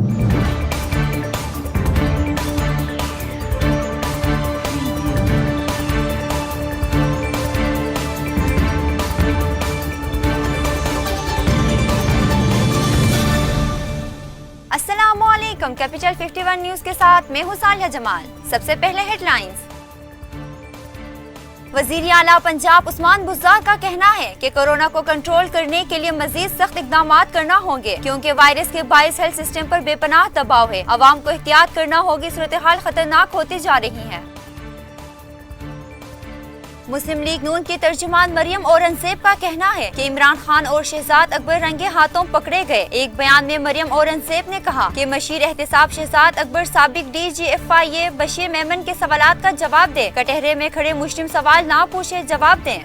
अस्सलामुअलैकुम। Capital 51 news के साथ मैं हूं सालिया जमाल। सबसे पहले हेडलाइंस। वजीर आला पंजाब उस्मान बुज़दार का कहना है कि कोरोना को कंट्रोल करने के लिए मजीद सख्त इकदाम करना होंगे, क्योंकि वायरस के बायस हेल्थ सिस्टम पर बेपनाह दबाव है। अवाम को एहतियात करना होगी, सूरत हाल खतरनाक होती जा रही है। मुस्लिम लीग नून की तर्जुमान मरियम औरंगजेब का कहना है कि इमरान खान और शहजाद अकबर रंगे हाथों पकड़े गए। एक बयान में मरियम औरंगजेब ने कहा कि मशीर एहतिसाब शहजाद अकबर साबिक DGFIA बशीर मेमन के सवालात का जवाब दे। कटहरे में खड़े मुस्लिम सवाल ना पूछे, जवाब दें।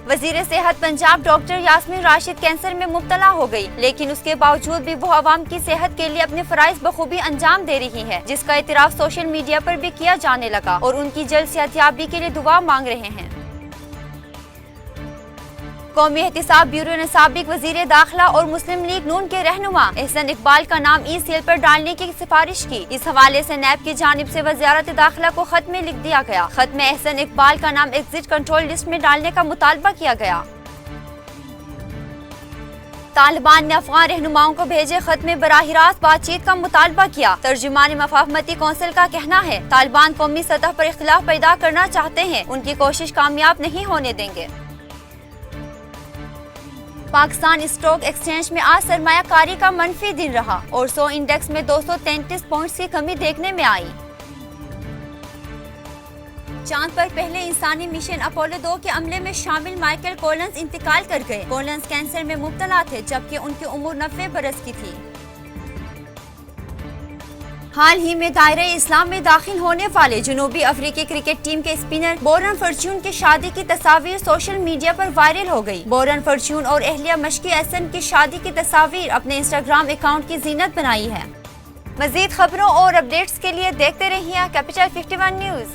वजीर सेहत पंजाब डॉक्टर यास्मीन राशिद कैंसर में मुब्तला हो गई, लेकिन उसके बावजूद भी वो अवाम की सेहत के लिए अपने फराइज बखूबी अंजाम दे रही है, जिसका इतराफ सोशल मीडिया पर भी किया जाने लगा और उनकी जल्द सेहतयाबी के लिए दुआ मांग रहे हैं। कौमी एहतिसाब ब्यूरो ने साबिक वजीर दाखिला और मुस्लिम लीग नून के रहनुमा एहसन इकबाल का नाम ई-सेल पर डालने की सिफारिश की। इस हवाले से नैब की जानिब से वज़ारत दाखिला को खत में लिख दिया गया। खत में एहसन इकबाल का नाम एग्जिट कंट्रोल लिस्ट में डालने का मुतालबा किया गया। तालिबान ने अफगान रहनुमाओं को भेजे खत में बराह रास्त बातचीत का मुतालबा किया। तर्जुमान मफाहमती कौंसिल का कहना है तालिबान कौमी सतह पर इख्तिलाफ पैदा करना चाहते हैं, उनकी कोशिश कामयाब नहीं होने देंगे। पाकिस्तान स्टॉक एक्सचेंज में आज सरमायाकारी का मनफी दिन रहा और 100 इंडेक्स में 233 पॉइंट्स की कमी देखने में आई। चांद पर पहले इंसानी मिशन अपोलो 2 के अमले में शामिल माइकल कोलिंस इंतकाल कर गए। कोलिंस कैंसर में मुब्तला थे, जबकि उनकी उम्र 90 बरस की थी। हाल ही में दायरे इस्लाम में दाखिल होने वाले जनूबी अफ्रीकी क्रिकेट टीम के स्पिनर बोरन फॉर्च्यून की शादी की तस्वीर सोशल मीडिया पर वायरल हो गई। बोरन फॉर्च्यून और एहलिया मशकी एहसन की शादी की तस्वीर अपने इंस्टाग्राम अकाउंट की जीनत बनाई है। मजीद खबरों और अपडेट्स के लिए देखते रहिए कैपिटल 51 न्यूज।